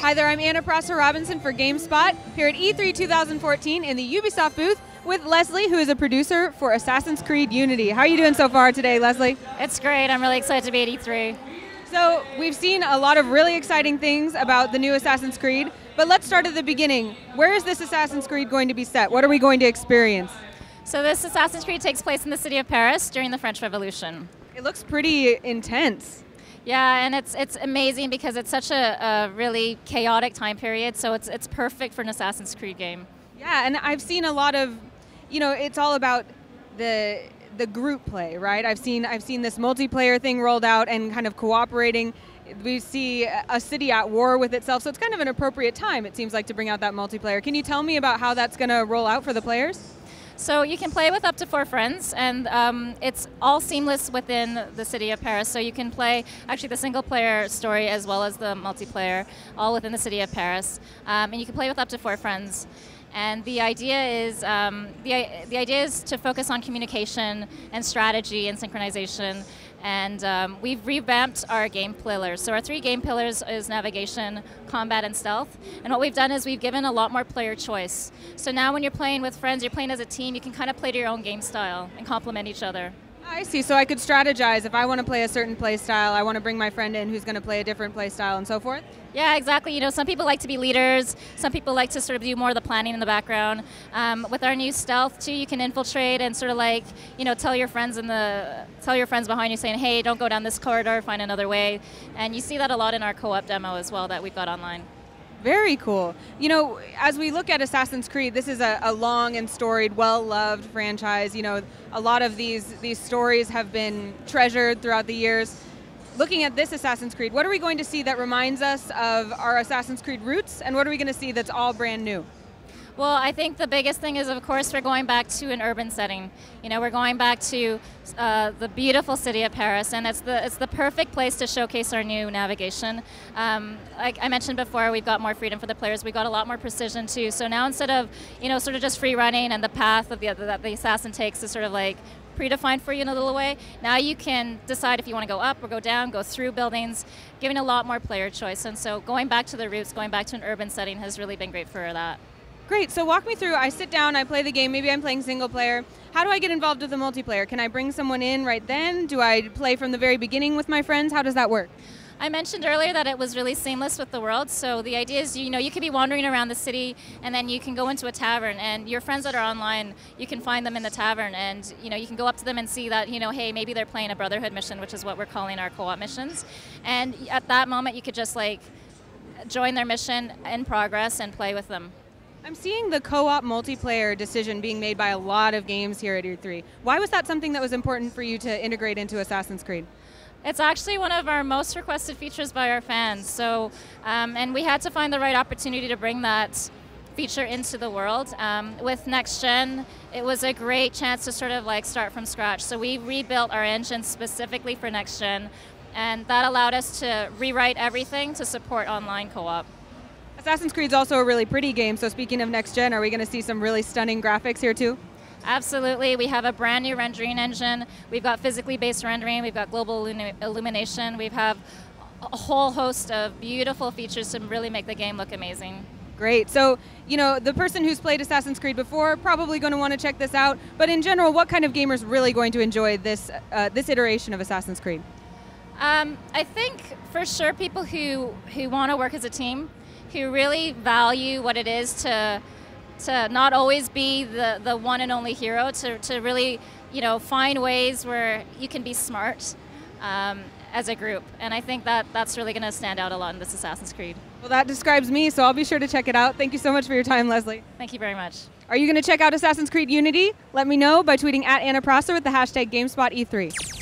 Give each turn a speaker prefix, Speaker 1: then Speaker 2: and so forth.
Speaker 1: Hi there, I'm Anna Prosser-Robinson for GameSpot here at E3 2014 in the Ubisoft booth with Leslie, who is a producer for Assassin's Creed Unity. How are you doing so far today, Leslie?
Speaker 2: It's great. I'm really excited to be at E3.
Speaker 1: So we've seen a lot of really exciting things about the new Assassin's Creed, but let's start at the beginning. Where is this Assassin's Creed going to be set? What are we going to experience?
Speaker 2: So this Assassin's Creed takes place in the city of Paris during the French Revolution.
Speaker 1: It looks pretty intense.
Speaker 2: Yeah, and it's amazing because it's such a really chaotic time period, so it's perfect for an Assassin's Creed game.
Speaker 1: Yeah, and I've seen a lot of, it's all about the group play, right? I've seen this multiplayer thing rolled out and kind of cooperating. We see a city at war with itself, so it's kind of an appropriate time, it seems like, to bring out that multiplayer. Can you tell me about how that's going to roll out for the players?
Speaker 2: So you can play with up to 4 friends, and it's all seamless within the city of Paris. So you can play actually the single-player story as well as the multiplayer, all within the city of Paris, and you can play with up to 4 friends. And the idea is the idea is to focus on communication and strategy and synchronization. And we've revamped our game pillars. So our 3 game pillars is navigation, combat, and stealth. And what we've done is we've given a lot more player choice. So now when you're playing with friends, you're playing as a team, you can kind of play to your own game style and complement each other.
Speaker 1: I see, so I could strategize. If I want to play a certain play style, I want to bring my friend in who's going to play a different play style and so forth?
Speaker 2: Yeah, exactly. Some people like to be leaders. Some people like to sort of do more of the planning in the background. With our new stealth too, you can infiltrate and sort of like, tell your friends behind you saying, hey, don't go down this corridor, find another way. And you see that a lot in our co-op demo as well that we've got online.
Speaker 1: Very cool. As we look at Assassin's Creed, this is a long and storied, well-loved franchise. A lot of these stories have been treasured throughout the years. Looking at this Assassin's Creed, what are we going to see that reminds us of our Assassin's Creed roots, and what are we going to see that's all brand new?
Speaker 2: Well, I think the biggest thing is, of course, we're going back to an urban setting. We're going back to the beautiful city of Paris, and it's the perfect place to showcase our new navigation. Like I mentioned before, we've got more freedom for the players. We've got a lot more precision too. So now instead of sort of just free running and the path of that the assassin takes is sort of like predefined for you in a little way, now you can decide if you want to go up or go down, go through buildings, giving a lot more player choice. And so going back to the roots, going back to an urban setting has really been great for that.
Speaker 1: Great, so walk me through, I sit down, I play the game, maybe I'm playing single player. How do I get involved with the multiplayer? Can I bring someone in right then? Do I play from the very beginning with my friends? How does that work?
Speaker 2: I mentioned earlier that it was really seamless with the world, so the idea is, you could be wandering around the city and then you can go into a tavern, and your friends that are online, you can find them in the tavern, and you can go up to them and see that, hey, maybe they're playing a Brotherhood mission, which is what we're calling our co-op missions. And at that moment, you could just like join their mission in progress and play with them.
Speaker 1: I'm seeing the co-op multiplayer decision being made by a lot of games here at E3. Why was that something that was important for you to integrate into Assassin's Creed?
Speaker 2: It's actually one of our most requested features by our fans. So, and we had to find the right opportunity to bring that feature into the world. With Next Gen, it was a great chance to sort of like start from scratch. So we rebuilt our engine specifically for Next Gen, and that allowed us to rewrite everything to support online co-op.
Speaker 1: Assassin's Creed is also a really pretty game, so speaking of Next Gen, are we going to see some really stunning graphics here too?
Speaker 2: Absolutely. We have a brand new rendering engine. We've got physically based rendering. We've got global illumination. We have a whole host of beautiful features to really make the game look amazing.
Speaker 1: Great. So, the person who's played Assassin's Creed before probably going to want to check this out, but in general, what kind of gamer is really going to enjoy this iteration of Assassin's Creed?
Speaker 2: I think for sure people who want to work as a team, who really value what it is to not always be the one and only hero, to really find ways where you can be smart as a group. And I think that's really going to stand out a lot in this Assassin's Creed.
Speaker 1: Well, that describes me, so I'll be sure to check it out. Thank you so much for your time, Leslie.
Speaker 2: Thank you very much.
Speaker 1: Are you going to check out Assassin's Creed Unity? Let me know by tweeting at Anna Prosser with the hashtag GameSpotE3.